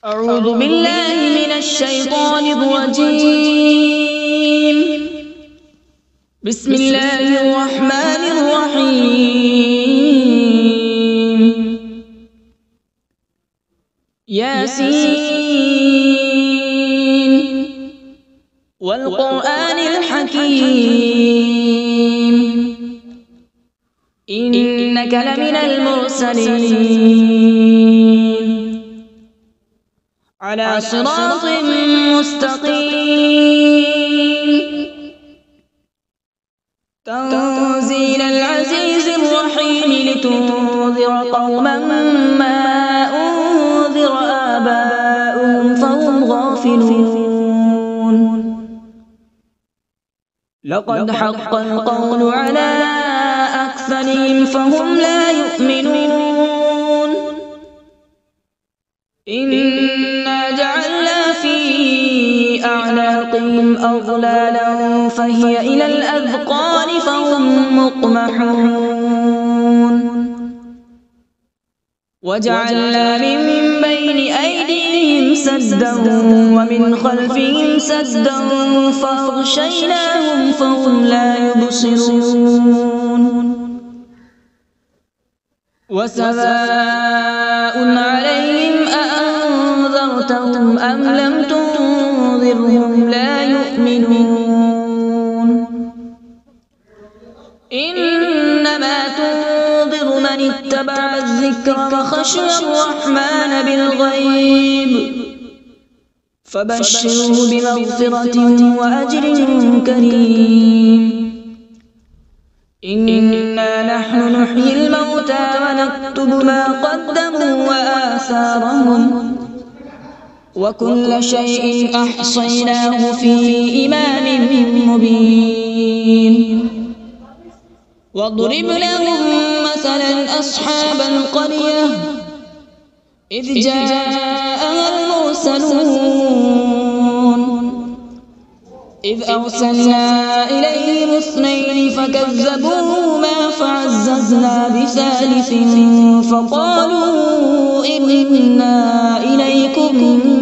أعوذ بالله من الشيطان الرجيم. بسم الله الرحمن الرحيم. ياسين والقرآن الحكيم إنك لمن المرسلين على صراط مستقيم. تنزيل العزيز الرحيم لتنذر قوما ما أنذر آباؤهم فهم غافلون. لقد حق القول على أكثرهم فهم لا يؤمنون. إنا جعلنا في أعناقهم أغلالا فهي إلى الأذقان فهم مقمحون. وجعلنا من بين أيديهم سدا ومن خلفهم سدا فأغشيناهم فهم لا يبصرون. وسواء عليهم أأنذرتهم أم لم تنذرهم لا يؤمنون. إنما تنذر من اتبع الذكر وخشي الرحمن بالغيب فبشره بمغفرة وأجر كريم. إنا نحن نحيي الموتى ونكتب ما قدموا وآثارهم وكل شيء أحصيناه في إمام مبين. واضرب لهم مثلا أصحاب القرية إذ جاءها المرسلون إذ أرسلنا إليهم اثنين فكذبوهما فعززنا بثالث فقالوا إنا إليكم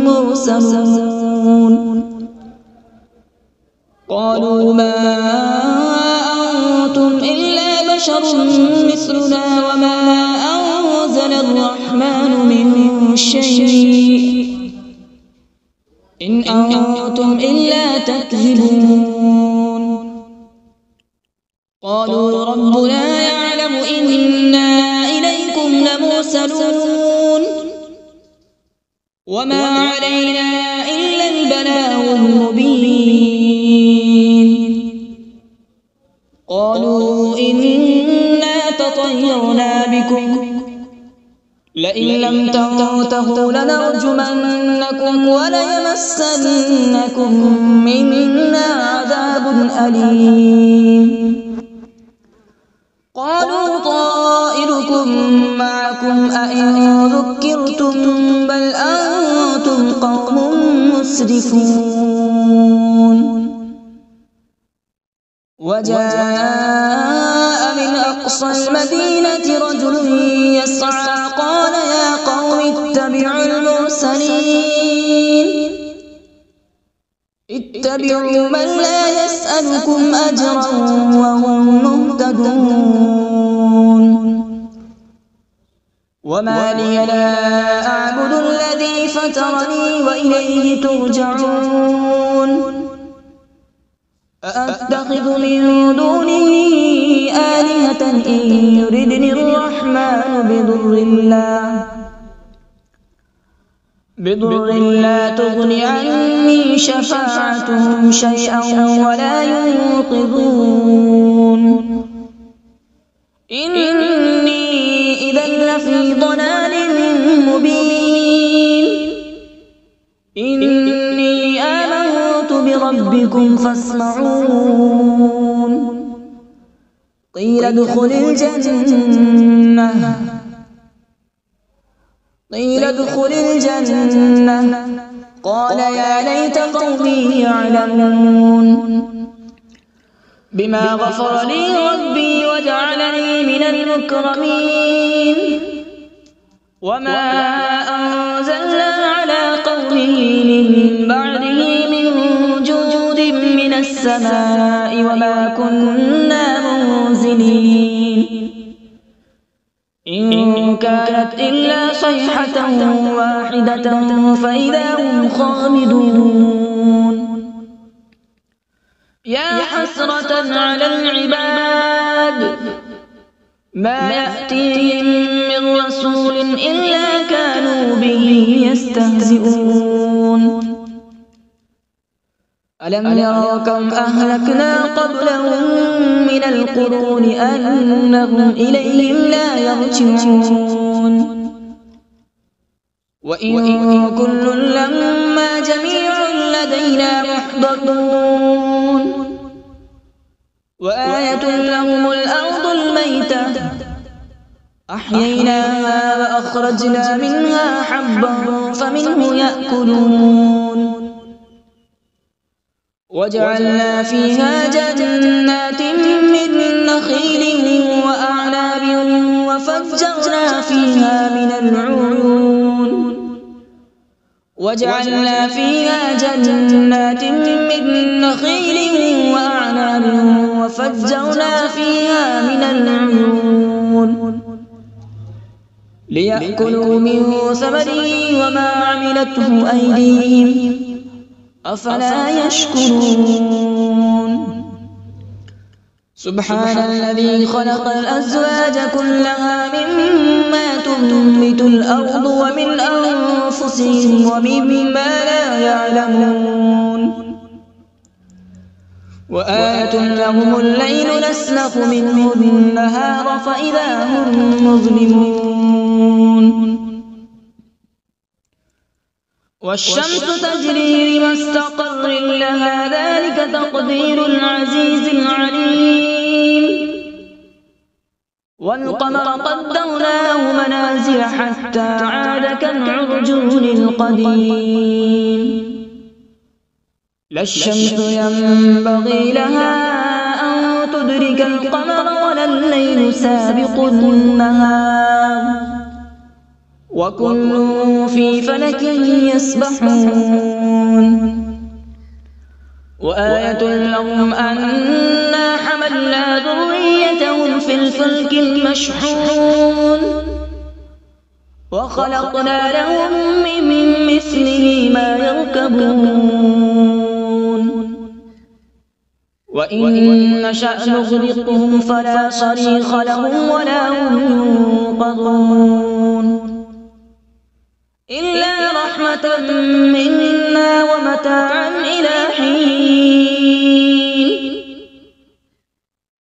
مرسلون. قالوا ما أنتم إلا بشر مثلنا وما أنزل الرحمن من شيء إن أنتم إلا تكذبون. قالوا ربنا يعلم إنا إليكم لمرسلون وما علينا إلا البلاغ المبين. قالوا إنا تطيرنا بكم لئن لم تنتهوا لنرجمنكم وليمسنكم منا عذاب أليم. قالوا طائركم معكم أئن ذكرتم بل أنتم قوم مسرفون. وجاء من أقصى المدينة رجل يسعى قال يا قوم اتبعوا المرسلين اتبعوا من لا يسألكم أجرا وهم مهتدون. وما لي لا أعبد الذي فطرني وإليه ترجعون. أأتخذ من دونه آلهة إن يردني الرحمن بضر لا تغن عني شفاعتهم شيئا ولا ينقذون. إني إذا لفي ضلال مبين. إني آمنت بربكم فاسمعون. قيل ادخل الجنة قال يا ليت قومي يعلمون. بما غفر لي ربي وجعلني من المكرمين. وما أنزلنا على ذريه من بعده من جود من السماء وما كنا منزلين إن كانت إلا صيحة واحدة فإذا هم خامدون يا حسرة على العباد ما يأتيهم من رسول إلا كانوا به يستهزئون ألم يروا كم أهلكنا قبلهم من القرون أنهم إليهم لا يرجعون وإن كل لما جميع لدينا محضرون وآية لهم الأرض الميتة أحييناها وأخرجنا منها حبا فمنه يأكلون وجعلنا فيها جنات من نخيل وأعناب وفجرنا فيها من العيون وجعلنا فيها جنات من نخيل وأعناب وفجرنا فيها من العيون ليأكلوا من ثمره وما عملته أيديهم أفلا يشكرون سبحان الذي خلق الأزواج كلها مما تنبت الأرض ومن أنفسهم ومما لا يعلمون وآية لهم الليل نسلخ منه النهار فإذا هم مظلمون والشمس تجري لمستقر لها ذلك تقدير العزيز العليم والقمر قدرناه منازل حتى عاد كالعرجون القديم لا الشمس ينبغي لها أن تدرك القمر ولا الليل سابق النهار وكل في فلك يسبحون وآية لهم أنا حملنا ذريتهم في الفلك المشحون وخلقنا لهم من مثله ما يركبون وإن نشأ نغرقهم فلا صريخ لهم ولا هم ينقذون إلا رحمة منا ومتاعا إلى حين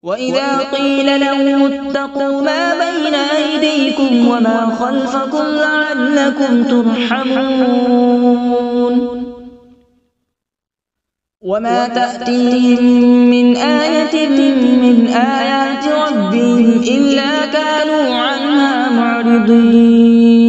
وإذا قيل لهم اتقوا ما بين أيديكم وما خلفكم لعلكم ترحمون وما تأتيهم من آية من آيات ربهم إلا كانوا عنها معرضين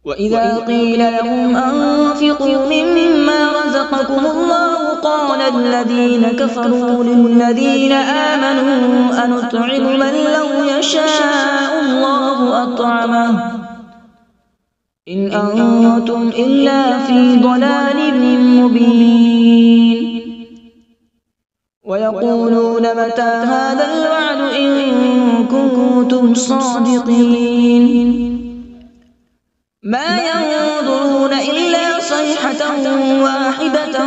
وإذا قيل لهم أنفقوا مما رزقكم الله قال الذين كفروا للذين آمنوا أنطعم من لو يشاء الله أطعمه إن أنتم إلا في ضلال مبين ويقولون متى هذا الوعد إن كنتم صادقين ما ينظرون إلا صيحة واحدة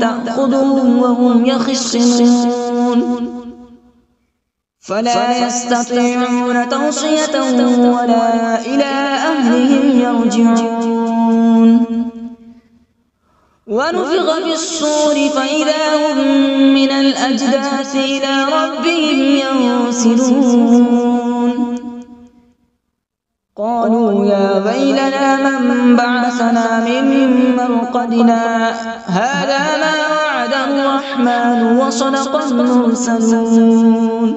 تأخذهم وهم يخصمون فلا يستطيعون توصية ولا إلى أهلهم يرجعون ونفخ في الصور فإذا هم من الأجداث إلى ربهم ينسلون قالوا يا ويلنا من بعثنا من مرقدنا هذا ما وعد الرحمن وصدق المرسلون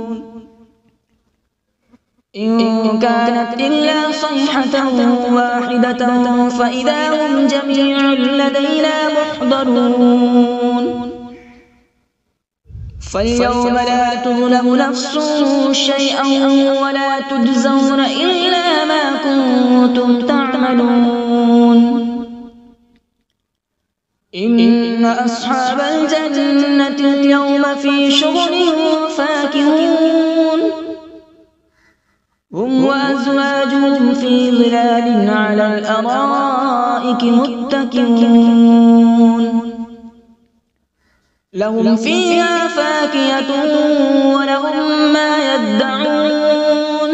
إن كانت إلا صيحة واحدة فإذا هم جميع لدينا محضرون فاليوم لا تظلم نفس شيئا ولا تجزون إلا ما كنتم تعملون إن أصحاب الجنة اليوم في شغل فاكهون هم وأزواجهم في ظلال على الأرائك متكئون لهم فيها فاكهة ولهم ما يدعون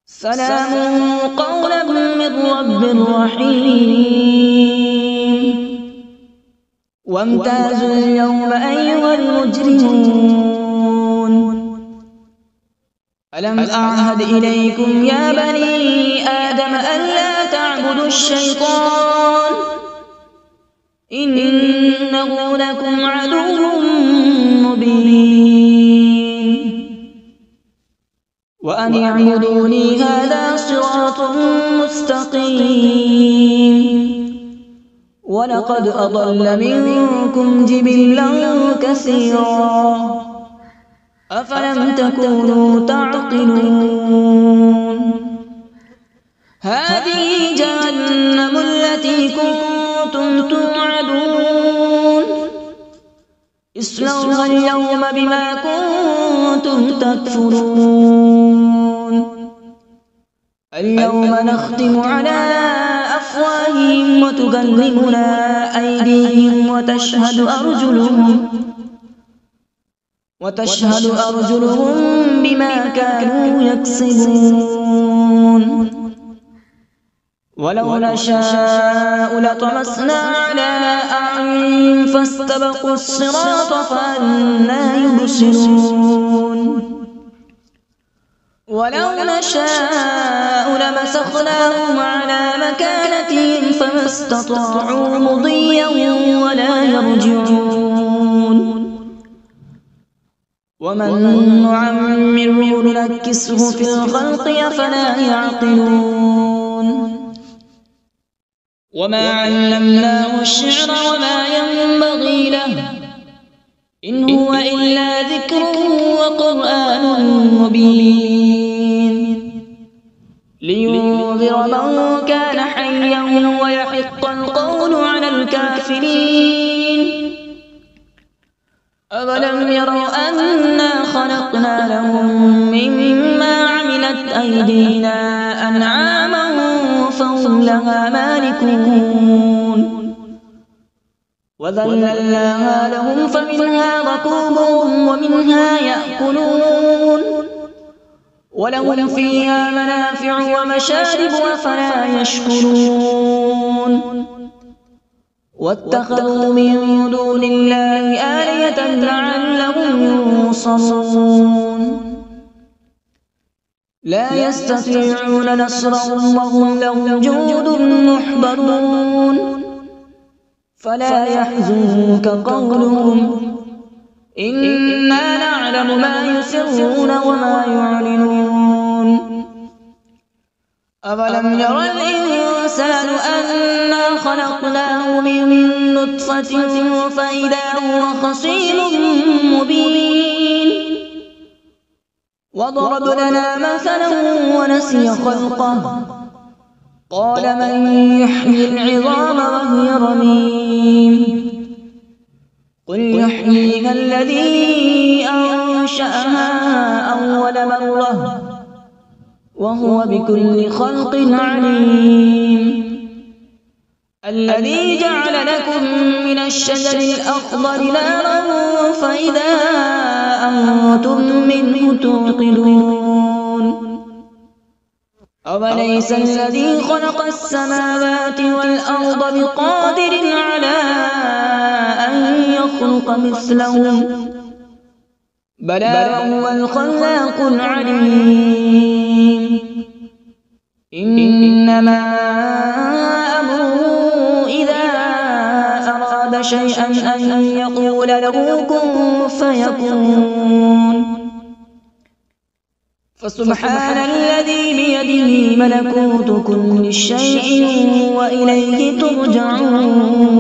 سلام قولا من رب رحيم وامتازوا اليوم أيها المجرمون ألم أعهد إليكم يا بني آدم ألا تعبدوا الشيطان إنه لكم عدو مبين وأن اعبدوني هذا صراط مستقيم ولقد أضل منكم جبلا كثيرا أفلم تكونوا تعقلون هذه جهنم التي كنتم توعدون اصلوها اليوم بما كنتم تكفرون اليوم نختم على أفواههم وتكلمنا أيديهم وتشهد أرجلهم بما كانوا يكسبون ولو نشاء لطمسنا على أعينهم فاستبقوا الصراط فأنى يبصرون ولو نشاء لمسخناهم على مكانتهم فما استطاعوا مضيا ولا يرجعون ومن نعمره ننكسه في الخلق أفلا يعقلون وما علمناه الشعر وما ينبغي له إن هو إلا ذكر وقرآن مبين لينذر من كان حيا ويحق القول على الكافرين أولم يروا أنا خلقنا لهم مما عملت أيدينا أنعاما فهم لها مالكون وذللناها لهم فمنها ركوبهم ومنها يأكلون ولهم فيها منافع ومشارب أفلا يشكرون واتخذوا من دون الله آلهة لعلهم ينصرون لا يستطيعون نصرهم وهم لهم جند محضرون فلا يحزنك قولهم إنا نعلم ما يسرون وما يعلنون أولم ير الإنسان أنا خلقناه من نطفة فإذا هو خصيم مبين وضرب لنا مثلا ونسي خلقه قال من يحيي العظام وهي رميم قل يحييها الذي أنشأها أول مرة وهو بكل خلق عليم الذي جعل لكم من الشجر الأخضر نارا فإذا أنتم منه توقدون أوليس الذي خلق السماوات والأرض بقادر على أن يخلق مثلهم بلى وهو الخلاق العليم إنما أمره إذا أراد شيئا أن يقول له كن فيكون فسبحان الذي بيده ملكوت كل شيء وإليه ترجعون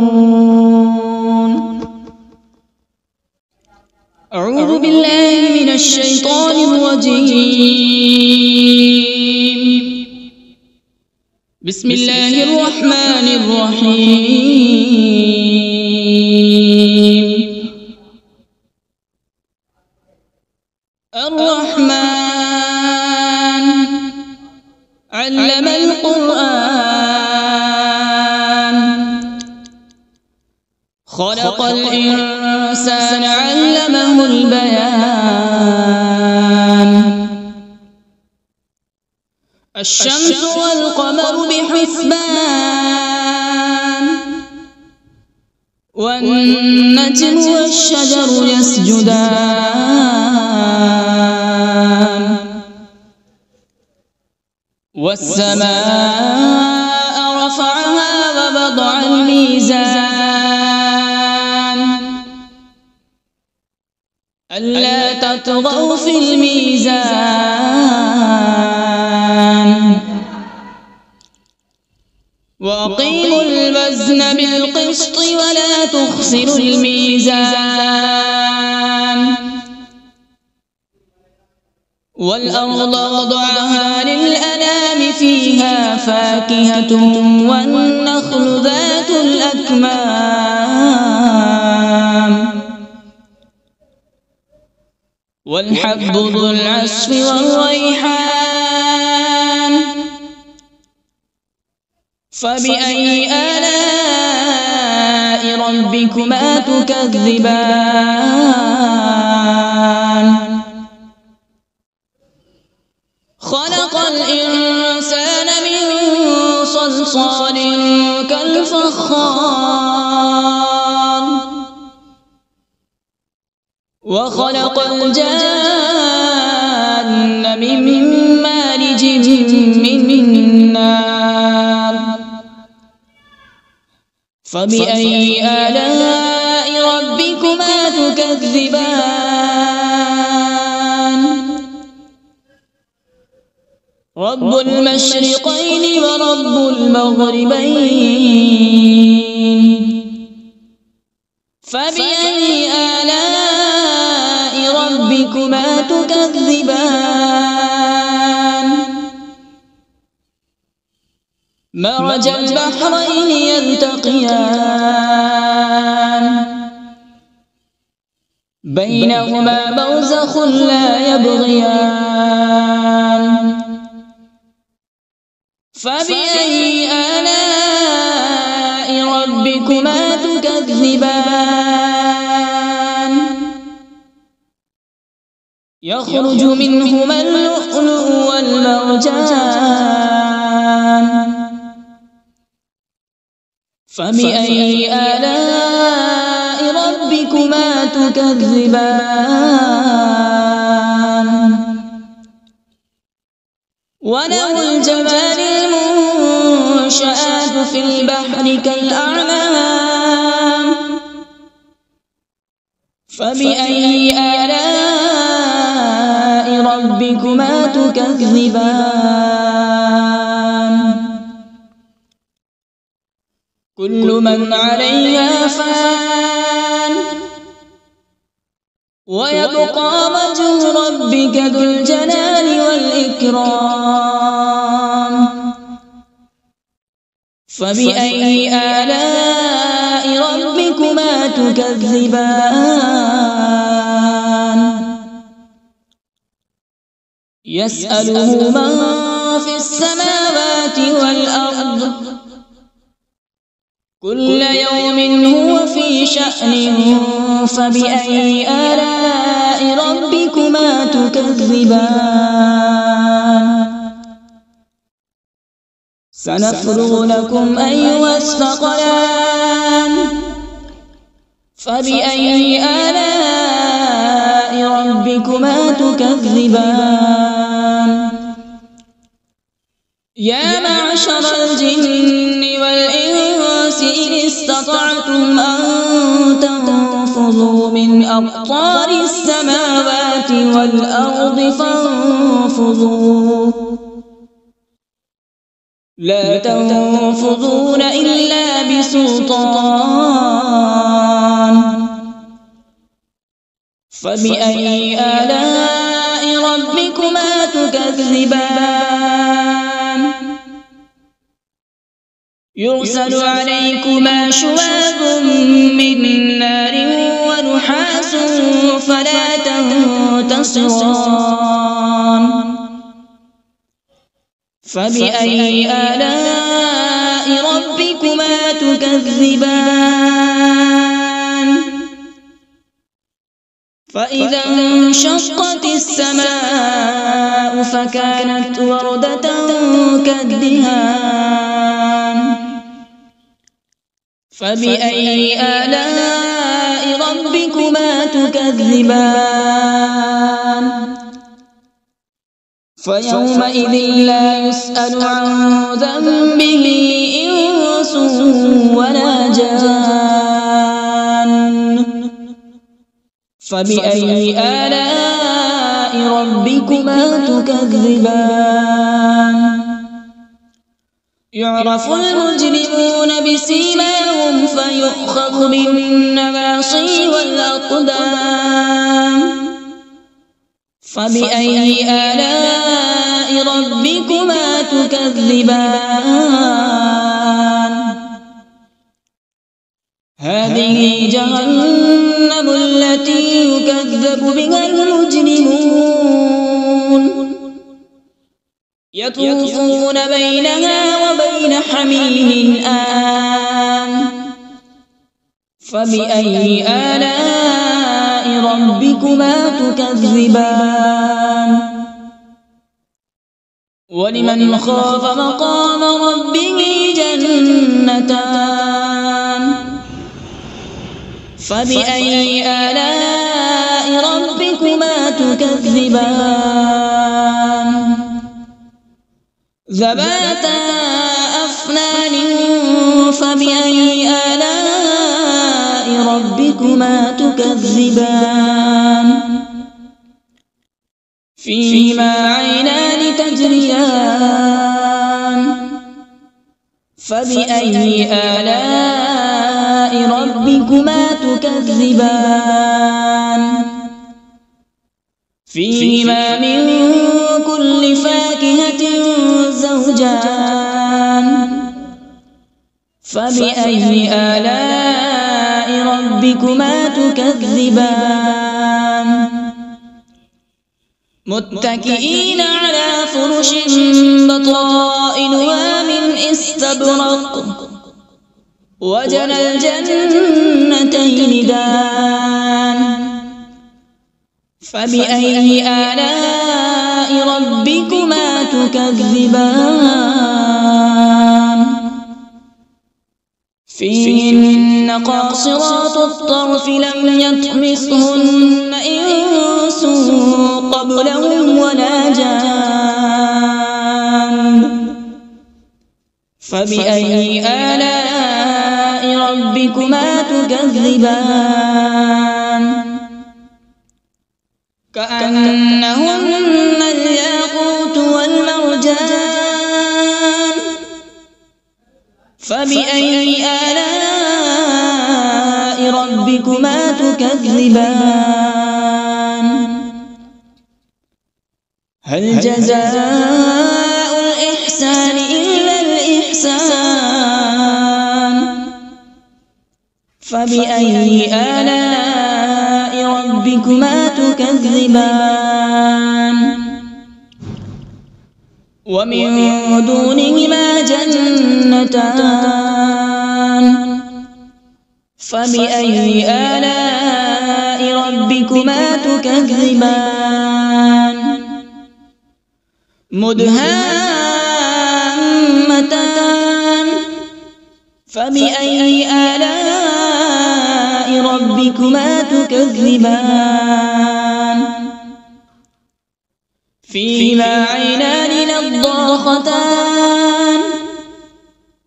أعوذ بالله من الشيطان الرجيم بسم الله الرحمن الرحيم. الرحمن علم القرآن، خلق الإنسان علمه البيان. الشمس والقمر بحسبان، والنجم والشجر يسجدان. والسماء رفعها ووضع الميزان، ألا تطغوا في الميزان. وأقيموا الوزن بالقسط ولا تخسروا الميزان. والأرض وضعها للأنام، فيها فاكهة والنخل ذات الأكمام، والحب ذو العصف والريحان. فبأي آلاء ربكما تكذبان؟ خلق الإنسان من صلصال كالفخار، وخلق الجان من مارج من نار. فبأي آلاء ربكما تكذبان؟ رب المشرقين ورب المغربين. فبأي آلاء ربكما تكذبان؟ مرج البحرين يلتقيان، بينهما برزخ لا يبغيان. فبأي آلاء ربكما تكذبان؟ يخرج منهما اللؤلؤ والمرجان. فبأي آلاء ربكما تكذبان؟ وله الجوار المنشآت في البحر كالأعلام. فبأي آلاء ربكما تكذبان؟ كل من عليها فان، ويبقى وجه ربك ذو الجلال والإكرام. فبأي آلاء ربكما تكذبان؟ يسأله من في السماوات والأرض، كل يوم هو في شأن. فبأي آلاء ربكما تكذبان؟ سنفرغ لكم أيها الثقلان. فبأي آلاء ربكما تكذبان؟ يا معشر الجن والإنس إن استطعتم أن تنفذوا من أقطار السماوات والأرض فانفذوا، لا تنفذون إلا بسلطان. فبأي آلاء ربكما تكذبان؟ يرسل عليكما شواظ من نار ونحاس فلا تنتصران فبأي آلاء ربكما تكذبان فإذا انشقت السماء فكانت وردة كالدهان فبأي آلاء ربكما تكذبان فيومئذ لا يسأل عن ذنبه إنس ولا جان فبأي آلاء ربكما تكذبان يعرف المجرمون بسيماهم فيؤخذ بالنواصي والأقدام فبأي آلاء ربكما تكذبان هذه جهنم التي يكذب بها المجرمون يطوفون بينها وبين حميم آن فبأي آلاء ربكما تكذبان ولمن خاف مقام ربه جنتان فبأي آلاء ربكما تكذبان ذواتا أفنان فبأي آلاء ربكما تكذبان فيهما عينان تجريان فبأي آلاء ربكما تكذبان فيهما من كل فاكهة زوجان فبأي آلاء ربكما تكذبان متكئين على فرش بطائنها من استبرق وجنى الجنتين دان فبأي آلاء ربكما تكذبان فيهن قاصرات الطرف لم يطمثهن إنس قبلهم ولا جان فبأي آلاء ربكما تكذبان كأنهن الياقوت والمرجان فبأي آلاء ربكما تكذبان هل جزاء الإحسان إلا الإحسان فبأي آلاء ربكما تكذبان ومن دونهما جنتان فبأي آلاء ربكما تكذبان مدهامتان فبأي آلاء ربكما تكذبان فيهما عينان نضاختان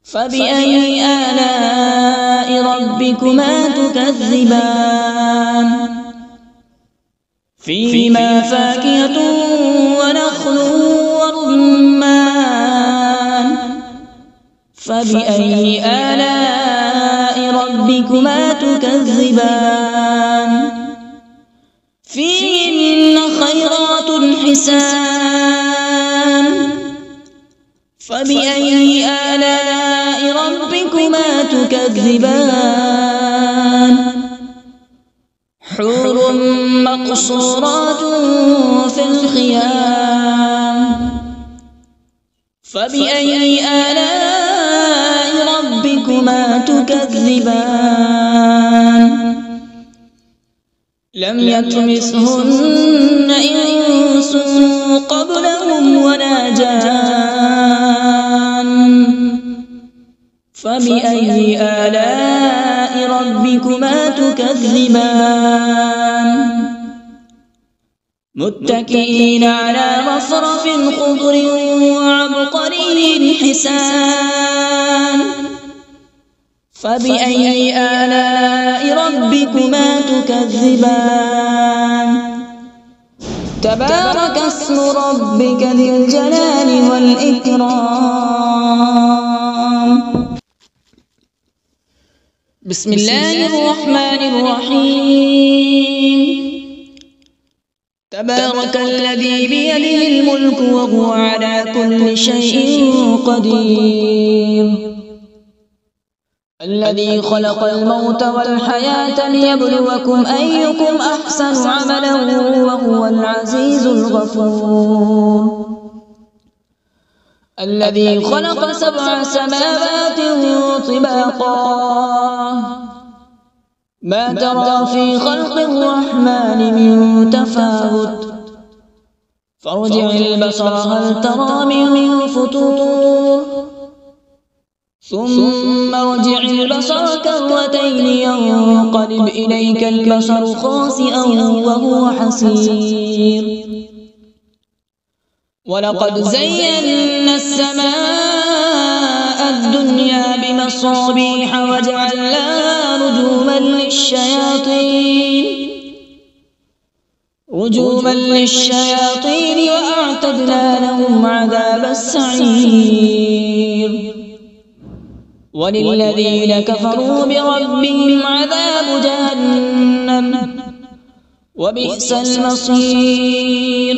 فبأي آلاء ربكما تكذبان فيهما فاكهة ونخل ورمان فبأي آلاء ربكما تكذبان فيهن خيرات حسان فبأي آلاء ربكما ربكما تكذبان حور مقصورات في الخيام فبأي آلاء ربكما تكذبان لم يطمثهن إنس قبلهم ولا جان فبأي آلاء ربكما تكذبان متكئين على رفرف خضر وعبقري حسان فبأي آلاء ربكما تكذبان تبارك اسم ربك ذي الجلال والإكرام بسم الله الرحمن الرحيم تبارك الذي بيده الملك وهو على كل شيء قدير الذي خلق الموت والحياة ليبلوكم أيكم أحسن عملا وهو العزيز الغفور الذي خلق 7 سماوات طباقا ما ترى في خلق الرحمن من تفاوت فارجع البصر هل ترى من فطور ثم ارجع البصر كرتين ينقلب إليك البصر خاسئا وهو حسير ولقد زينا السماء الدنيا بمصابيح وجعلناها رجوما للشياطين وأعتدنا لهم عذاب السعير وللذين كفروا بربهم عذاب جهنم وبئس المصير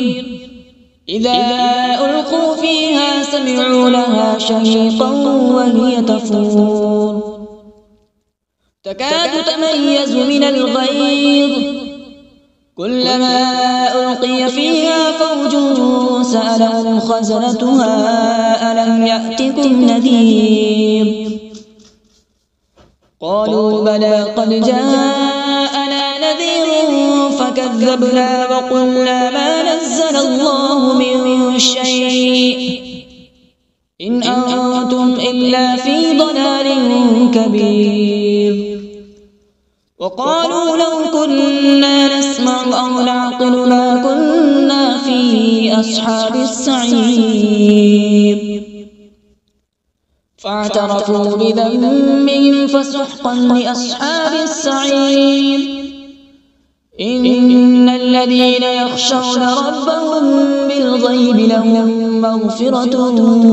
إذا ألقوا فيها سمعوا لها شهيقا وهي تفور تكاد تميز من الغيظ كلما ألقي فيها فوج سألهم خزنتها ألم يأتكم نذير قالوا بلى قد جاءنا نذير فكذبنا وقلنا ما نزل الله من شيء إن أنتم إلا في ضلال كبير وقالوا لو كنا نسمع أو نعقل ما كنا في أصحاب السعير فاعترفوا بذنبهم فسحقا لأصحاب السعير إن الذين يخشون ربهم بالغيب لهم مغفرة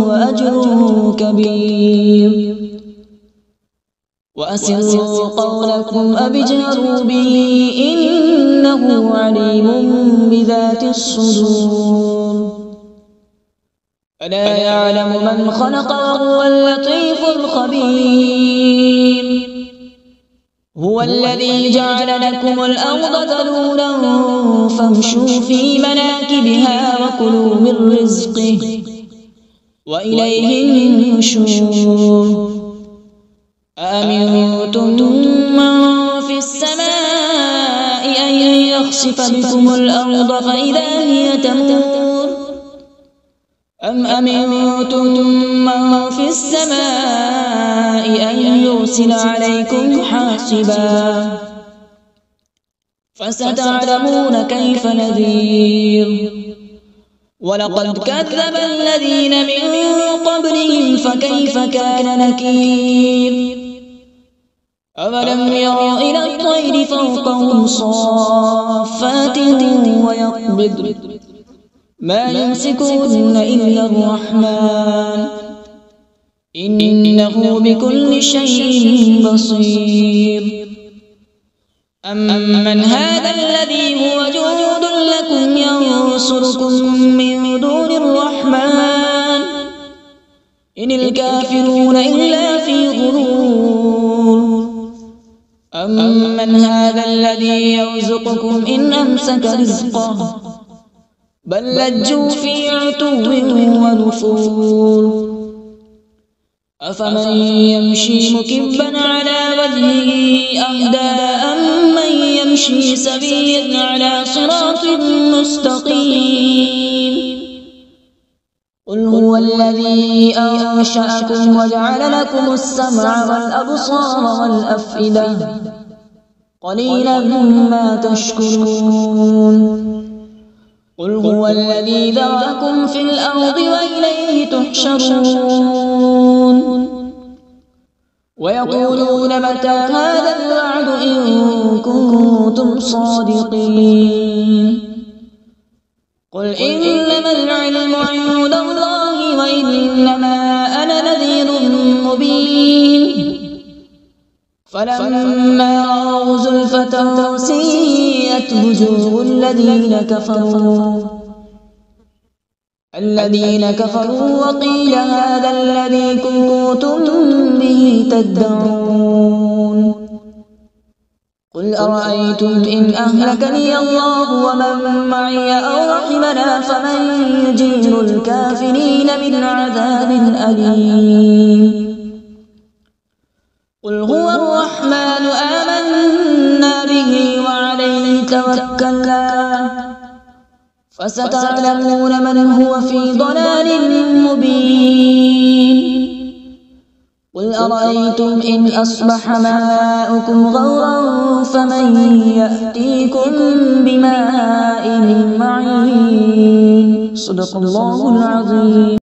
وأجر كبير وأسروا قولكم أو اجهروا به إنه عليم بذات الصدور ألا يعلم من خلق وهو اللطيف الخبير هو الذي جعل لكم الأرض ذلولا فامشوا في مناكبها وكلوا من رزقه وإليه النشور أأمنتم من في السماء أن يخسف بكم الأرض فإذا هي تمور أم أمنتم من في السماء أن يرسل عليكم حاصبا فستعلمون كيف نذير ولقد كذب الذين من قبلهم فكيف كان نكير أولم يروا إلى الطير فوقهم صافات ويقبض ما يمسكون إلا الرحمن إنه بكل شيء بصير أمن هذا الذي هو جند لكم ينصركم من دون الرحمن إن الكافرون إلا في غرور أمن هذا الذي يرزقكم إن أمسك رزقه بل لجوا في عتو ونفور أفمن يمشي مكبا على وجهه أهدى أمن يمشي سويا على صراط مستقيم قل هو الذي أنشأكم وجعل لكم السمع والأبصار والأفئدة قليلا ما تشكرون قل هو الذي ذرأكم في الأرض وإليه تحشرون ويقولون متى هذا الوعد إن كنتم صادقين قل إنما العلم عند الله وإنما أنا نذير مبين فلما رأوا زلفة سيئت وجوه الذين كفروا وقيل هذا الذي كنتم به تدعون قل أرأيتم إن أهلكني الله ومن معي أو رحمنا فمن يجير الكافرين من عذاب أليم قل هو الرحمن آمنا به وعليه توكلنا فستعلمون من هو في ضلال مبين قل أرأيتم إن أصبح ماؤكم غورا فمن يأتيكم بماء معين صدق الله العظيم.